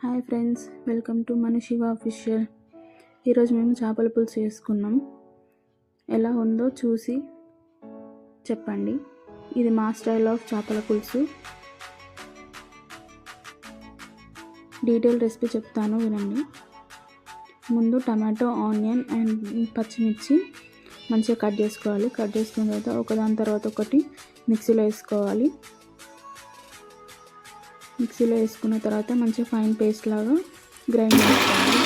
Hi friends, welcome to మన Shiva official. ఈరోజు మేము చేపల పులుసు చేసుకున్నాం. ఎలా ఉందో చూసి చెప్పండి. ఇది మా స్టైల్ ఆఫ్ చేపల పులుసు. డీటెయిల్ రెసిపీ చెప్తాను, వినండి. ముందు టమాటో, ఆనియన్ అండ్ పచ్చిమిర్చి మంచిగా కట్ చేసుకోవాలి. కట్ చేసుకున్న తర్వాత ఒకదాని తర్వాత ఒకటి మిక్సీలో వేసుకోవాలి. మిక్సీలో వేసుకున్న తర్వాత మంచిగా ఫైన్ పేస్ట్ లాగా గ్రైండ్ చేసుకోవాలి.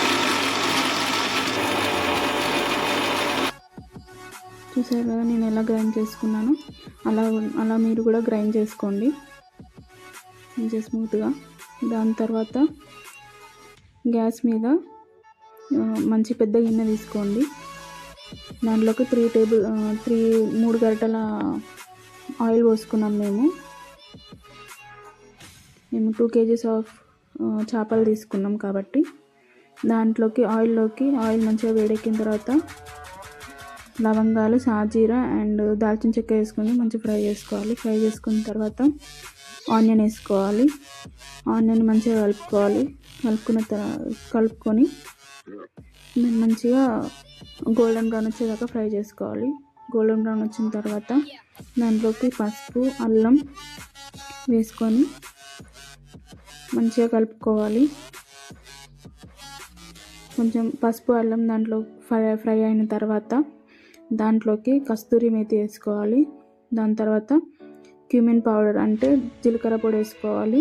చూసారు కదా నేను ఎలా గ్రైండ్ చేసుకున్నాను, అలా మీరు కూడా గ్రైండ్ చేసుకోండి మంచిగా స్మూత్గా. దాని తర్వాత గ్యాస్ మీద మంచి పెద్ద గిన్నె తీసుకోండి. దాంట్లోకి 3 గరిటెల ఆయిల్ పోసుకున్నాం. మేము 2 kgs ఆఫ్ చేపలు తీసుకున్నాం కాబట్టి దాంట్లోకి ఆయిల్ మంచిగా వేడెక్కిన తర్వాత లవంగాలు, సాజీరా అండ్ దాల్చిన చెక్క వేసుకొని మంచిగా ఫ్రై చేసుకోవాలి. ఫ్రై చేసుకున్న తర్వాత ఆనియన్ వేసుకోవాలి. ఆనియన్ మంచిగా కలుపుకొని మంచిగా గోల్డెన్ బ్రౌన్ వచ్చేదాకా ఫ్రై చేసుకోవాలి. గోల్డెన్ బ్రౌన్ వచ్చిన తర్వాత దాంట్లోకి పసుపు, అల్లం వేసుకొని మంచిగా కలుపుకోవాలి. కొంచెం పసుపు, అల్లం దాంట్లో ఫ్రై అయిన తర్వాత దాంట్లోకి కస్తూరి మేతి వేసుకోవాలి. దాని తర్వాత క్యూమిన్ పౌడర్ అంటే జీలకర్ర పొడి వేసుకోవాలి.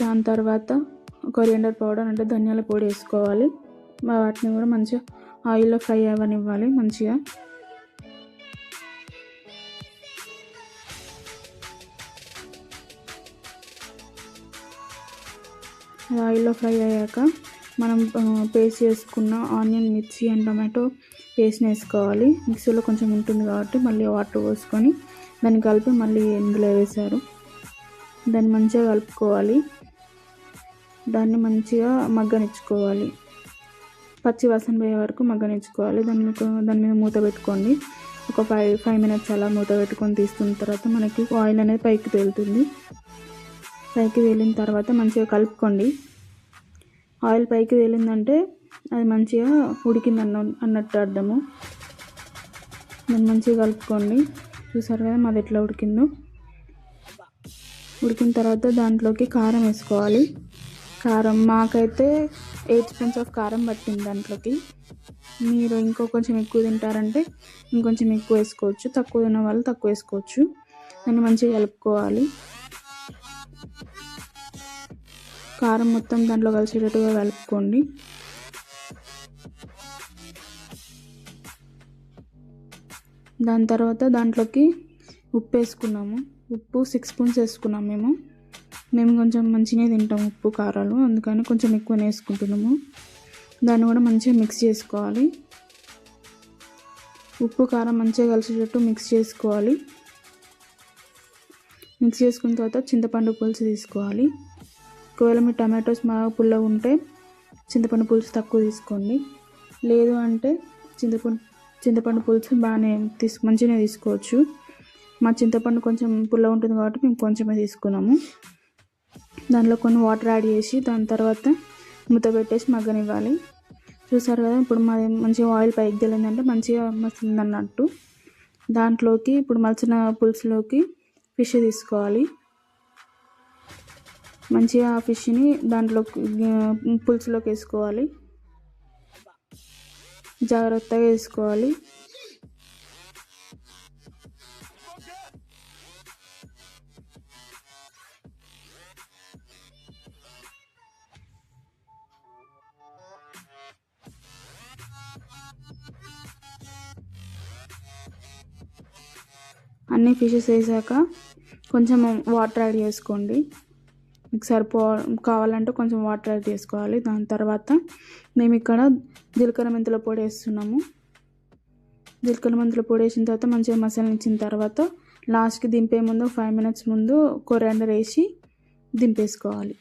దాని తర్వాత కొరియండర్ పౌడర్ అంటే ధనియాల పొడి వేసుకోవాలి. వాటిని కూడా మంచిగా ఆయిల్లో ఫ్రై అవ్వనివ్వాలి. మంచిగా ఆయిల్లో ఫ్రై అయ్యాక మనం పేస్ట్ చేసుకున్న ఆనియన్, మిర్చి అండ్ టమాటో పేస్ట్ని వేసుకోవాలి. మిక్సీలో కొంచెం ఉంటుంది కాబట్టి మళ్ళీ వాటర్ పోసుకొని దాన్ని కలిపి మళ్ళీ ఇందులో వేసారు. దాన్ని మంచిగా కలుపుకోవాలి. దాన్ని మంచిగా మగ్గనిచ్చుకోవాలి. పచ్చి వాసన పోయే వరకు మగ్గనిచ్చుకోవాలి. దాని మీద మూత పెట్టుకోండి. ఒక 5 minutes అలా మూత పెట్టుకొని తీస్తున్న తర్వాత మనకి ఆయిల్ అనేది పైకి తేలుతుంది. పైకి తేలిన తర్వాత మంచిగా కలుపుకోండి. ఆయిల్ పైకి తేలిందంటే అది మంచిగా ఉడికింది అన్నట్టు అర్థము. దాన్ని మంచిగా కలుపుకోండి. చూసారు కదా మాది ఎట్లా ఉడికిందో. ఉడికిన తర్వాత దాంట్లోకి కారం వేసుకోవాలి. కారం మాకైతే 8 spoons ఆఫ్ కారం పట్టింది దాంట్లోకి. మీరు కొంచెం ఎక్కువ తింటారంటే ఇంకొంచెం ఎక్కువ వేసుకోవచ్చు. తక్కువ తిన్న వాళ్ళు తక్కువ వేసుకోవచ్చు. దాన్ని మంచిగా కలుపుకోవాలి. కారం మొత్తం దాంట్లో కలిసేటట్టుగా కలుపుకోండి. దాని తర్వాత దాంట్లోకి ఉప్పు వేసుకున్నాము. ఉప్పు 6 spoons వేసుకున్నాం. మేము కొంచెం మంచిగా తింటాం ఉప్పు కారాలు, అందుకని కొంచెం ఎక్కువనే వేసుకుంటున్నాము. దాన్ని కూడా మంచిగా మిక్స్ చేసుకోవాలి. ఉప్పు కారం మంచిగా కలిసేటట్టు మిక్స్ చేసుకోవాలి. మిక్స్ చేసుకున్న తర్వాత చింతపండు పులుసు తీసుకోవాలి. ఒకవేళ మీ టమాటోస్ బాగా పుల్లగా ఉంటే చింతపండు పులుసు తక్కువ తీసుకోండి. లేదు అంటే చింతపండు పులుసు మంచిగానే తీసుకోవచ్చు. మా చింతపండు కొంచెం పుల్లగా ఉంటుంది కాబట్టి మేము కొంచెమే తీసుకున్నాము. దాంట్లో కొన్ని వాటర్ యాడ్ చేసి దాని తర్వాత మూత పెట్టేసి మగ్గనివ్వాలి. చూసారు కదా ఇప్పుడు మాది మంచిగా ఆయిల్ పైకి తేలిందంటే మంచిగా మస్తుంది అన్నట్టు. దాంట్లోకి ఇప్పుడు మలిచిన పులుసులోకి ఫిష్ తీసుకోవాలి. మంచిగా ఆ ఫిష్ని దాంట్లో పులుసులోకి వేసుకోవాలి. జాగ్రత్తగా వేసుకోవాలి. అన్ని ఫిషెస్ వేసాక కొంచెం వాటర్ యాడ్ చేసుకోండి. మీకు కావాలంటే కొంచెం వాటర్ యాడ్ చేసుకోవాలి. దాని తర్వాత మేము ఇక్కడ జీలకర్ర మెంతుల పొడి వేస్తున్నాము. జీలకర్ర మెంతుల పొడి వేసిన తర్వాత మంచిగా మసాలా ఇచ్చిన తర్వాత లాస్ట్కి దింపే ముందు 5 minutes ముందు కొరియాండర్ వేసి దింపేసుకోవాలి.